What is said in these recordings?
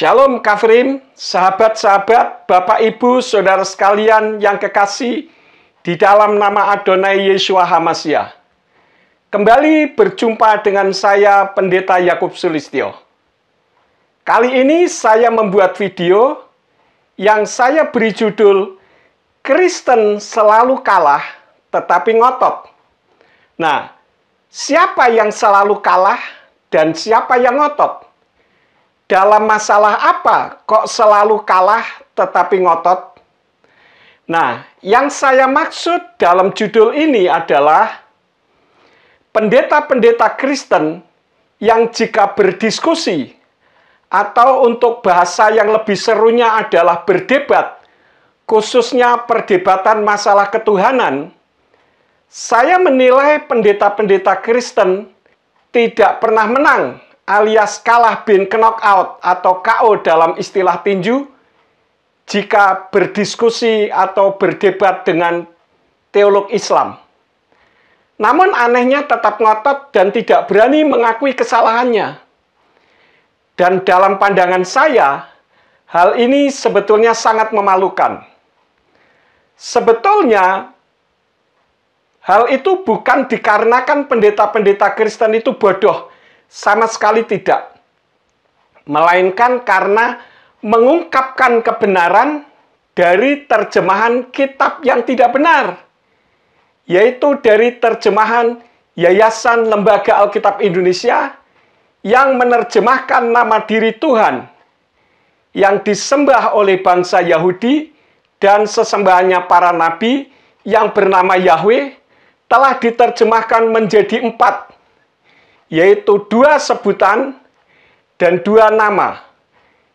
Shalom Kafrim, sahabat-sahabat, Bapak Ibu, Saudara sekalian yang kekasih di dalam nama Adonai Yeshua HaMashiach. Kembali berjumpa dengan saya, Pendeta Yakub Sulistyo. Kali ini saya membuat video yang saya beri judul Kristen selalu kalah tetapi ngotot. Nah, siapa yang selalu kalah dan siapa yang ngotot? Dalam masalah apa kok selalu kalah tetapi ngotot? Nah, yang saya maksud dalam judul ini adalah pendeta-pendeta Kristen yang jika berdiskusi atau untuk bahasa yang lebih serunya adalah berdebat, khususnya perdebatan masalah ketuhanan, saya menilai pendeta-pendeta Kristen tidak pernah menang, alias kalah bin knockout atau KO dalam istilah tinju jika berdiskusi atau berdebat dengan teolog Islam. Namun anehnya tetap ngotot dan tidak berani mengakui kesalahannya. Dan dalam pandangan saya, hal ini sebetulnya sangat memalukan. Sebetulnya, hal itu bukan dikarenakan pendeta-pendeta Kristen itu bodoh. Sama sekali tidak. Melainkan karena mengungkapkan kebenaran dari terjemahan kitab yang tidak benar. Yaitu dari terjemahan Yayasan Lembaga Alkitab Indonesia yang menerjemahkan nama diri Tuhan yang disembah oleh bangsa Yahudi dan sesembahannya para nabi yang bernama Yahweh telah diterjemahkan menjadi 4, yaitu 2 sebutan dan 2 nama,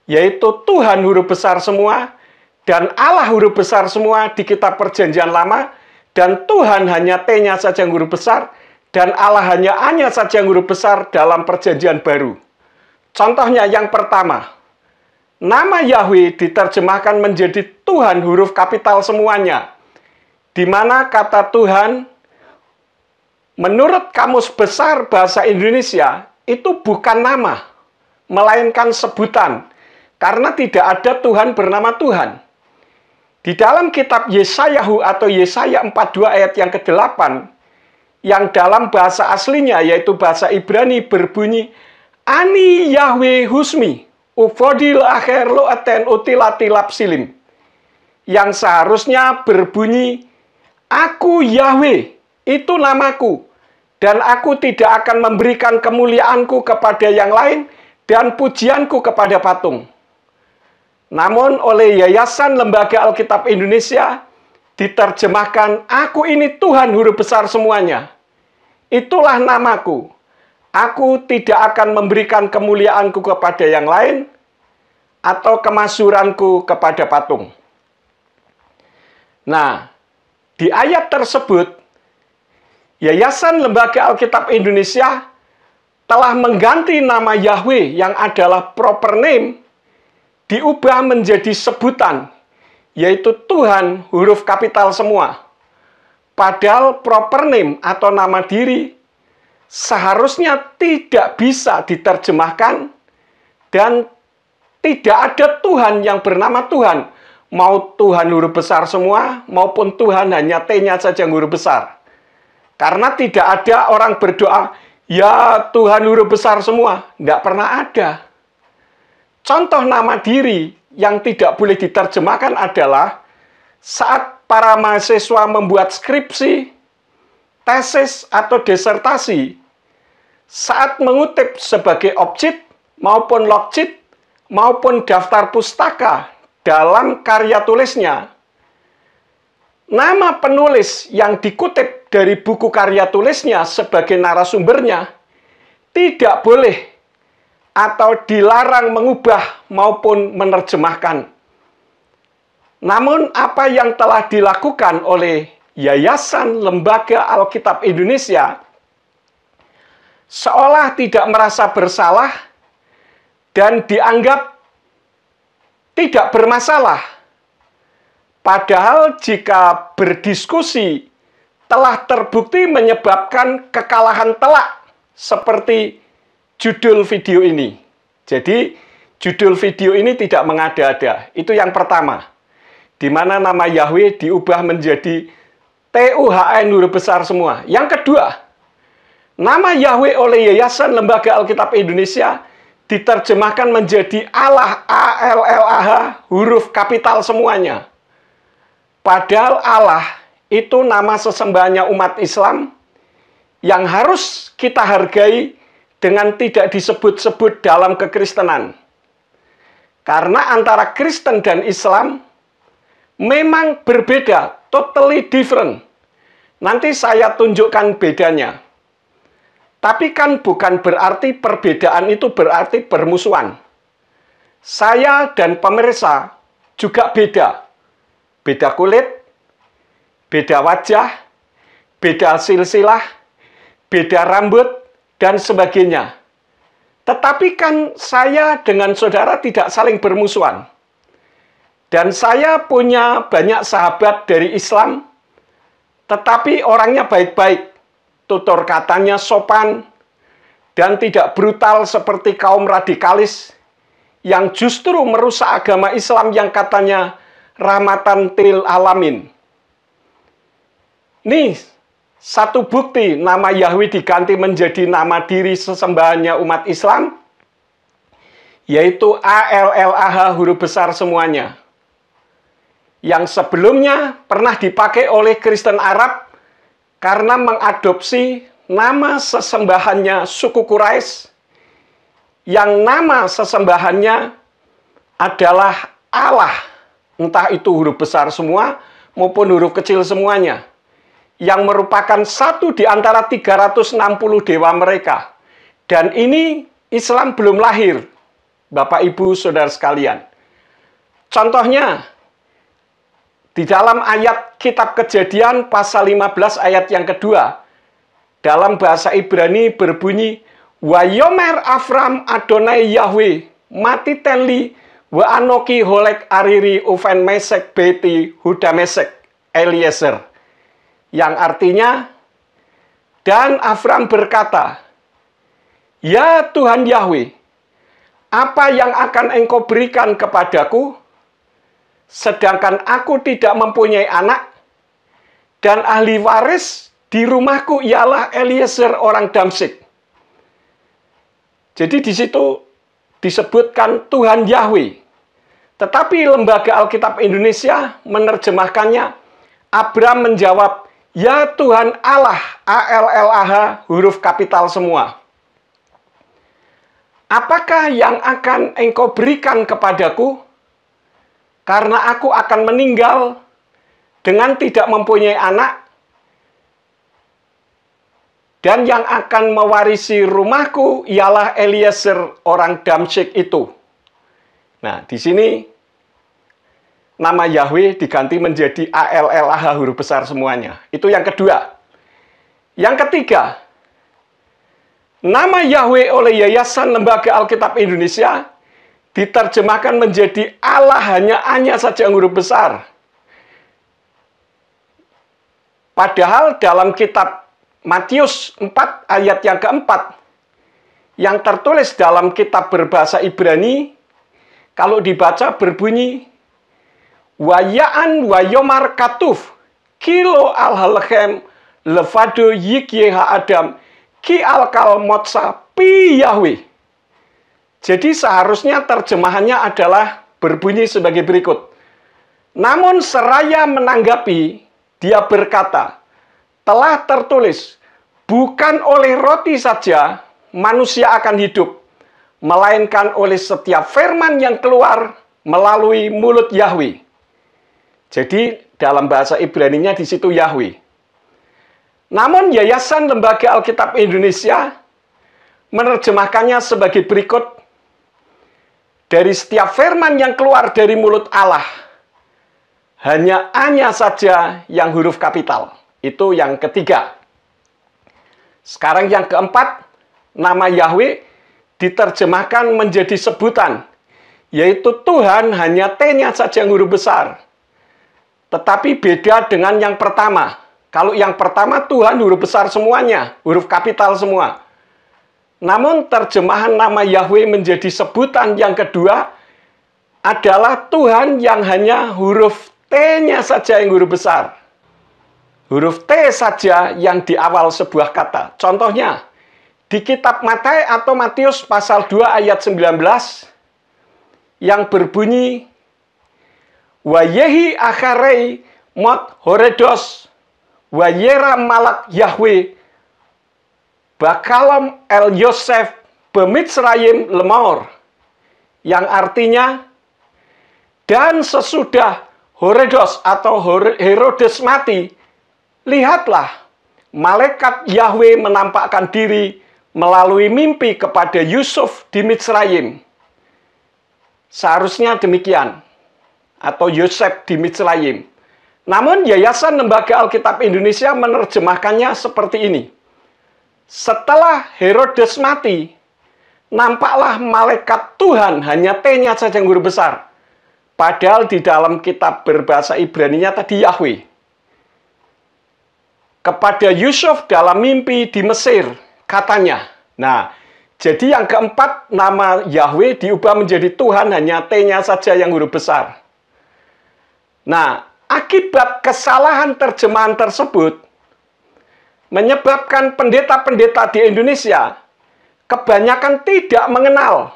yaitu Tuhan huruf besar semua dan Allah huruf besar semua di kitab Perjanjian Lama, dan Tuhan hanya T-nya saja yang huruf besar dan Allah hanya A-nya saja yang huruf besar dalam Perjanjian Baru. Contohnya yang pertama, nama Yahweh diterjemahkan menjadi Tuhan huruf kapital semuanya, di mana kata Tuhan menurut Kamus Besar Bahasa Indonesia, itu bukan nama, melainkan sebutan, karena tidak ada Tuhan bernama Tuhan. Di dalam kitab Yesayahu atau Yesaya 42 ayat yang ke-8, yang dalam bahasa aslinya, yaitu bahasa Ibrani, berbunyi, Ani Yahweh Husmi, Ufodil Acher Lo Aten Utilati Lapsilim, yang seharusnya berbunyi, Aku Yahweh, itu namaku, dan aku tidak akan memberikan kemuliaanku kepada yang lain dan pujianku kepada patung. Namun oleh Yayasan Lembaga Alkitab Indonesia diterjemahkan, Aku ini Tuhan huruf besar semuanya. Itulah namaku. Aku tidak akan memberikan kemuliaanku kepada yang lain atau kemasyhuranku kepada patung. Nah, di ayat tersebut Yayasan Lembaga Alkitab Indonesia telah mengganti nama Yahweh yang adalah proper name diubah menjadi sebutan, yaitu Tuhan huruf kapital semua. Padahal proper name atau nama diri seharusnya tidak bisa diterjemahkan dan tidak ada Tuhan yang bernama Tuhan. Mau Tuhan huruf besar semua maupun Tuhan hanya T-nya saja yang huruf besar. Karena tidak ada orang berdoa, ya Tuhan huruf besar semua. Tidak pernah ada. Contoh nama diri yang tidak boleh diterjemahkan adalah saat para mahasiswa membuat skripsi, tesis, atau disertasi, saat mengutip sebagai objek maupun logjit maupun daftar pustaka dalam karya tulisnya, nama penulis yang dikutip dari buku karya tulisnya sebagai narasumbernya tidak boleh atau dilarang mengubah maupun menerjemahkan. Namun apa yang telah dilakukan oleh Yayasan Lembaga Alkitab Indonesia seolah tidak merasa bersalah dan dianggap tidak bermasalah. Padahal jika berdiskusi telah terbukti menyebabkan kekalahan telak seperti judul video ini. Jadi judul video ini tidak mengada-ada. Itu yang pertama. Di mana nama Yahweh diubah menjadi TUHN huruf besar semua. Yang kedua, nama Yahweh oleh Yayasan Lembaga Alkitab Indonesia diterjemahkan menjadi Allah, ALLAH, huruf kapital semuanya. Padahal Allah itu nama sesembahannya umat Islam yang harus kita hargai dengan tidak disebut-sebut dalam kekristenan. Karena antara Kristen dan Islam memang berbeda, totally different. Nanti saya tunjukkan bedanya. Tapi kan bukan berarti perbedaan itu berarti bermusuhan. Saya dan pemirsa juga beda. Beda kulit, beda wajah, beda silsilah, beda rambut, dan sebagainya. Tetapi kan saya dengan saudara tidak saling bermusuhan. Dan saya punya banyak sahabat dari Islam, tetapi orangnya baik-baik, tutur katanya sopan, dan tidak brutal seperti kaum radikalis yang justru merusak agama Islam yang katanya rahmatan lil alamin. Nih, satu bukti nama Yahweh diganti menjadi nama diri sesembahannya umat Islam, yaitu ALLAH huruf besar semuanya. Yang sebelumnya pernah dipakai oleh Kristen Arab karena mengadopsi nama sesembahannya suku Quraisy yang nama sesembahannya adalah Allah, entah itu huruf besar semua maupun huruf kecil semuanya, yang merupakan satu di antara 360 dewa mereka. Dan ini Islam belum lahir, Bapak Ibu Saudara sekalian. Contohnya, di dalam ayat Kitab Kejadian pasal 15 ayat yang kedua, dalam bahasa Ibrani berbunyi, Wayomer Avram Adonai Yahweh mati tenli wa anoki holek ariri uven mesek beti huda mesek Eliezer. Yang artinya, dan Avram berkata, Ya Tuhan Yahweh, apa yang akan engkau berikan kepadaku, sedangkan aku tidak mempunyai anak, dan ahli waris di rumahku ialah Eliezer orang Damsyik. Jadi di situ disebutkan Tuhan Yahweh. Tetapi Lembaga Alkitab Indonesia menerjemahkannya, Abram menjawab, Ya Tuhan Allah, ALLAH, huruf kapital semua. Apakah yang akan engkau berikan kepadaku? Karena aku akan meninggal dengan tidak mempunyai anak, dan yang akan mewarisi rumahku ialah Eliezer orang Damsyik itu. Nah, di sini nama Yahweh diganti menjadi ALLAH huruf besar semuanya. Itu yang kedua. Yang ketiga, nama Yahweh oleh Yayasan Lembaga Alkitab Indonesia diterjemahkan menjadi Allah hanya saja huruf besar. Padahal dalam kitab Matius 4 ayat yang keempat, yang tertulis dalam kitab berbahasa Ibrani, kalau dibaca berbunyi, Wayaan wayomar katuf, kilo al-halchem, levado yikyeha adam, ki al-kal motsa pi Yahweh. Jadi seharusnya terjemahannya adalah berbunyi sebagai berikut. Namun seraya menanggapi, dia berkata, telah tertulis, bukan oleh roti saja manusia akan hidup, melainkan oleh setiap firman yang keluar melalui mulut Yahweh. Jadi dalam bahasa Ibraninya di situ Yahweh. Namun Yayasan Lembaga Alkitab Indonesia menerjemahkannya sebagai berikut. Dari setiap firman yang keluar dari mulut Allah, hanya saja yang huruf kapital. Itu yang ketiga. Sekarang yang keempat, nama Yahweh diterjemahkan menjadi sebutan, yaitu Tuhan hanya T-nya saja yang huruf besar. Tetapi beda dengan yang pertama. Kalau yang pertama Tuhan huruf besar semuanya, huruf kapital semua. Namun terjemahan nama Yahweh menjadi sebutan yang kedua adalah Tuhan yang hanya huruf T-nya saja yang huruf besar. Huruf T saja yang di awal sebuah kata. Contohnya, di kitab Matius atau Matius pasal 2 ayat 19 yang berbunyi, Wayehi acharei mot horedos wayera malak Yahweh bakalom el Yosef bemitzrayim lemor, yang artinya, dan sesudah Horedos atau Herodes mati, lihatlah, malaikat Yahweh menampakkan diri melalui mimpi kepada Yusuf di Mitsrayim. Seharusnya demikian, atau Yosef di Mitsrayim. Namun Yayasan Lembaga Alkitab Indonesia menerjemahkannya seperti ini. Setelah Herodes mati, nampaklah malaikat Tuhan, hanya T-nya saja yang huruf besar. Padahal di dalam kitab berbahasa Ibrani-nya tadi Yahweh. Kepada Yusuf dalam mimpi di Mesir, katanya. Nah, jadi yang keempat, nama Yahweh diubah menjadi Tuhan, hanya T-nya saja yang huruf besar. Nah, akibat kesalahan terjemahan tersebut, menyebabkan pendeta-pendeta di Indonesia kebanyakan tidak mengenal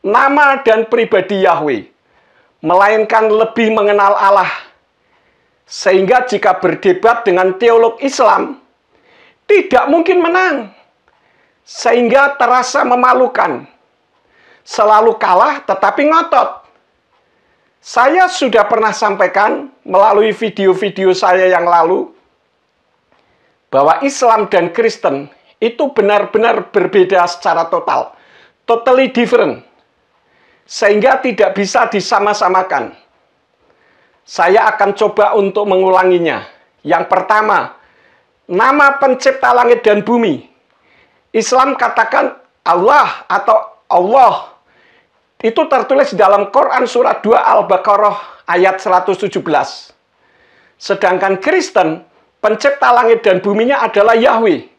nama dan pribadi Yahweh, melainkan lebih mengenal Allah. Sehingga jika berdebat dengan teolog Islam, tidak mungkin menang. Sehingga terasa memalukan. Selalu kalah tetapi ngotot. Saya sudah pernah sampaikan melalui video-video saya yang lalu, bahwa Islam dan Kristen itu benar-benar berbeda secara total. Totally different. Sehingga tidak bisa disama-samakan. Saya akan coba untuk mengulanginya. Yang pertama, nama pencipta langit dan bumi. Islam katakan Allah atau Allah. Itu tertulis dalam Quran surat 2 Al-Baqarah ayat 117. Sedangkan Kristen, pencipta langit dan buminya adalah Yahweh.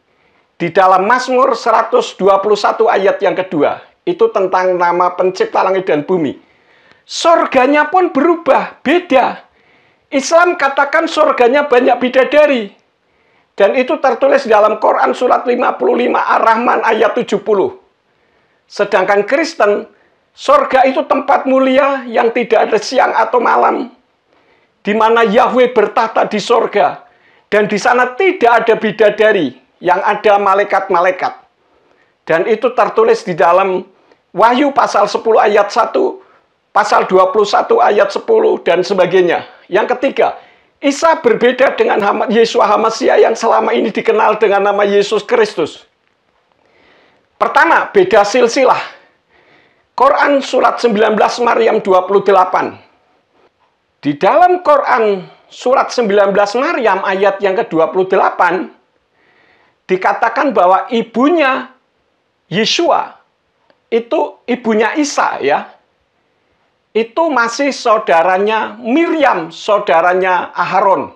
Di dalam Mazmur 121 ayat yang kedua. Itu tentang nama pencipta langit dan bumi. Surganya pun berubah, beda. Islam katakan surganya banyak bidadari. Dan itu tertulis dalam Quran surat 55 Ar-Rahman ayat 70. Sedangkan Kristen, surga itu tempat mulia yang tidak ada siang atau malam. Di mana Yahweh bertahta di surga. Dan di sana tidak ada bidadari, yang ada malaikat-malaikat. Dan itu tertulis di dalam Wahyu pasal 10 ayat 1, pasal 21 ayat 10, dan sebagainya. Yang ketiga, Isa berbeda dengan Yeshua HaMashiach yang selama ini dikenal dengan nama Yesus Kristus. Pertama, beda silsilah. Quran surat 19 Maryam 28. Di dalam Quran surat 19 Maryam ayat yang ke-28, dikatakan bahwa ibunya Yeshua, itu ibunya Isa ya, itu masih saudaranya Miriam, saudaranya Aharon.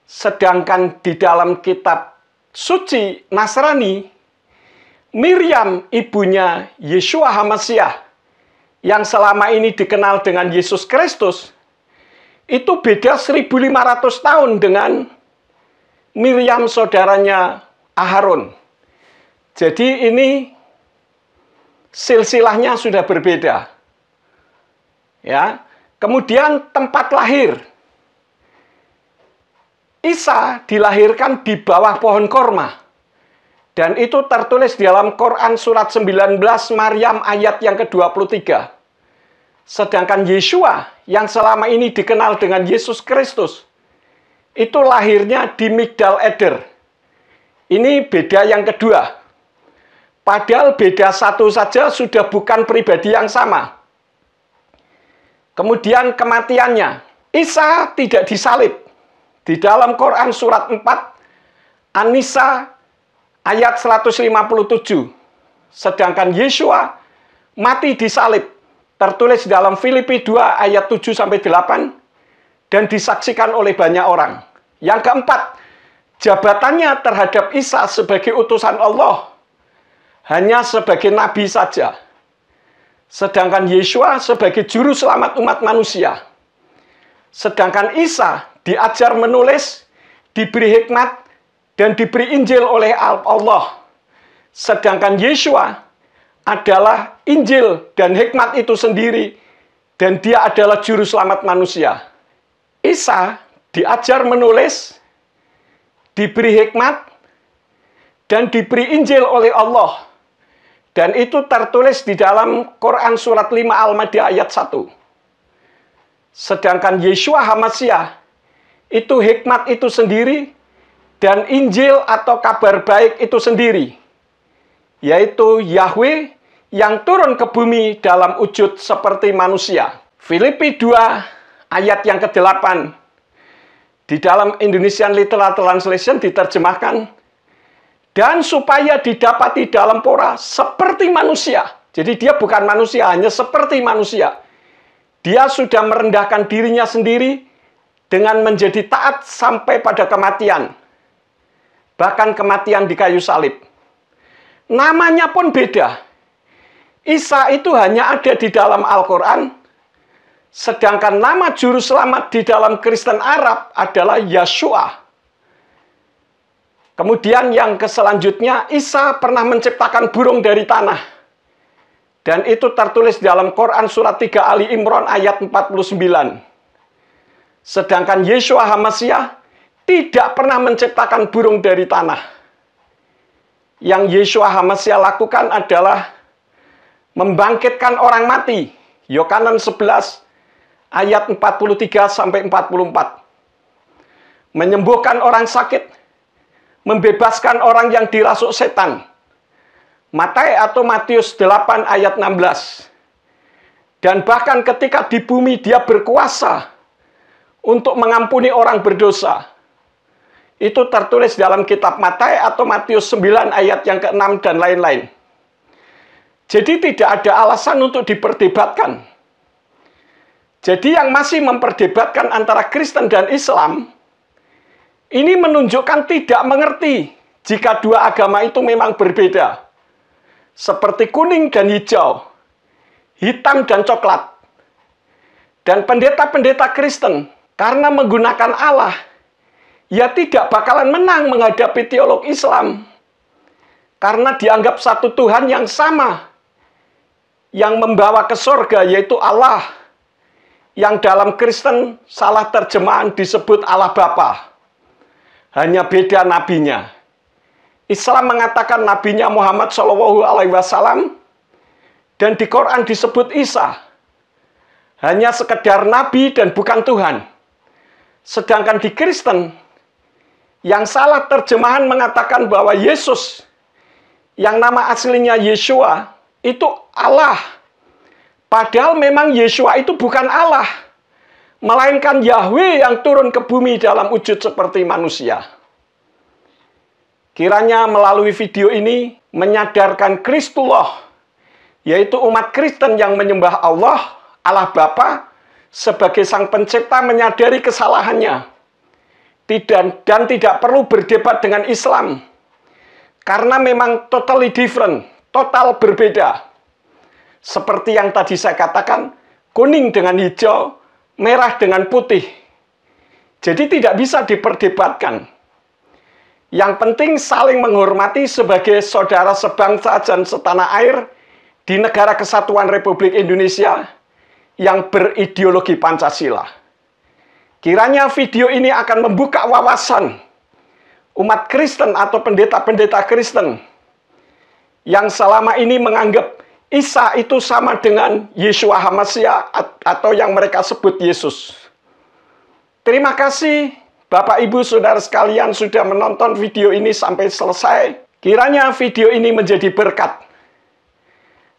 Sedangkan di dalam kitab suci Nasrani, Miriam ibunya Yeshua HaMashiach, yang selama ini dikenal dengan Yesus Kristus, itu beda 1500 tahun dengan Miriam saudaranya Aharon. Jadi ini silsilahnya sudah berbeda. Ya. Kemudian tempat lahir. Isa dilahirkan di bawah pohon korma. Dan itu tertulis di dalam Quran surat 19 Maryam ayat yang ke-23. Sedangkan Yeshua yang selama ini dikenal dengan Yesus Kristus, itu lahirnya di Migdal Eder. Ini beda yang kedua. Padahal beda satu saja sudah bukan pribadi yang sama. Kemudian kematiannya. Isa tidak disalib. Di dalam Quran surat 4, An-Nisa ayat 157. Sedangkan Yeshua mati disalib. Tertulis dalam Filipi 2 ayat 7-8. Dan disaksikan oleh banyak orang. Yang keempat, jabatannya terhadap Isa sebagai utusan Allah hanya sebagai nabi saja. Sedangkan Yeshua sebagai juru selamat umat manusia. Sedangkan Isa diajar menulis, diberi hikmat, dan diberi Injil oleh Allah. Sedangkan Yeshua adalah Injil dan hikmat itu sendiri, dan dia adalah juru selamat manusia. Isa diajar menulis, diberi hikmat, dan diberi Injil oleh Allah. Dan itu tertulis di dalam Quran surat 5 Al-Maidah ayat 1. Sedangkan Yeshua HaMasyiah itu hikmat itu sendiri dan Injil atau kabar baik itu sendiri. Yaitu Yahweh yang turun ke bumi dalam wujud seperti manusia. Filipi 2 ayat yang ke-8 di dalam Indonesian Literal Translation diterjemahkan, dan supaya didapati dalam pora seperti manusia. Jadi dia bukan manusia, hanya seperti manusia. Dia sudah merendahkan dirinya sendiri dengan menjadi taat sampai pada kematian. Bahkan kematian di kayu salib. Namanya pun beda. Isa itu hanya ada di dalam Al-Quran. Sedangkan nama juru selamat di dalam Kristen Arab adalah Yeshua. Kemudian yang selanjutnya, Isa pernah menciptakan burung dari tanah. Dan itu tertulis dalam Quran surat 3 Ali Imran ayat 49. Sedangkan Yeshua HaMasyiah tidak pernah menciptakan burung dari tanah. Yang Yeshua HaMasyiah lakukan adalah membangkitkan orang mati. Yohanan 11 ayat 43 sampai 44. Menyembuhkan orang sakit, membebaskan orang yang dirasuk setan. Matius 8 ayat 16. Dan bahkan ketika di bumi dia berkuasa untuk mengampuni orang berdosa. Itu tertulis dalam kitab Matius 9 ayat yang ke-6 dan lain-lain. Jadi tidak ada alasan untuk diperdebatkan. Jadi yang masih memperdebatkan antara Kristen dan Islam, ini menunjukkan tidak mengerti jika dua agama itu memang berbeda. Seperti kuning dan hijau, hitam dan coklat. Dan pendeta-pendeta Kristen, karena menggunakan Allah, ya tidak bakalan menang menghadapi teolog Islam. Karena dianggap satu Tuhan yang sama, yang membawa ke surga, yaitu Allah. Yang dalam Kristen salah terjemahan disebut Allah Bapa. Hanya beda nabinya. Islam mengatakan nabinya Muhammad SAW, dan di Quran disebut Isa. Hanya sekedar nabi dan bukan Tuhan. Sedangkan di Kristen, yang salah terjemahan mengatakan bahwa Yesus, yang nama aslinya Yeshua, itu Allah. Padahal memang Yeshua itu bukan Allah. Melainkan Yahweh yang turun ke bumi dalam wujud seperti manusia. Kiranya melalui video ini menyadarkan Kristullah, yaitu umat Kristen yang menyembah Allah, Allah Bapa, sebagai Sang Pencipta, menyadari kesalahannya. Dan tidak perlu berdebat dengan Islam. Karena memang totally different, total berbeda. Seperti yang tadi saya katakan, kuning dengan hijau, merah dengan putih. Jadi tidak bisa diperdebatkan. Yang penting saling menghormati sebagai saudara sebangsa dan setanah air di Negara Kesatuan Republik Indonesia yang berideologi Pancasila. Kiranya video ini akan membuka wawasan umat Kristen atau pendeta-pendeta Kristen yang selama ini menganggap Isa itu sama dengan Yeshua HaMasyiah atau yang mereka sebut Yesus. Terima kasih Bapak Ibu Saudara sekalian sudah menonton video ini sampai selesai. Kiranya video ini menjadi berkat.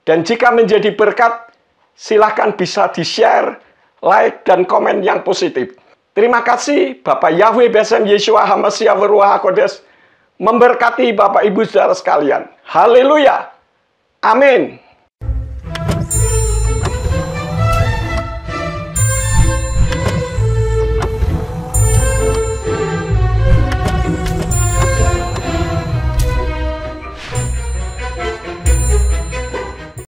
Dan jika menjadi berkat, silahkan bisa di-share, like, dan komen yang positif. Terima kasih Bapak Yahweh Besem Yeshua HaMasyiah Ruach HaKodes memberkati Bapak Ibu Saudara sekalian. Haleluya. Amin.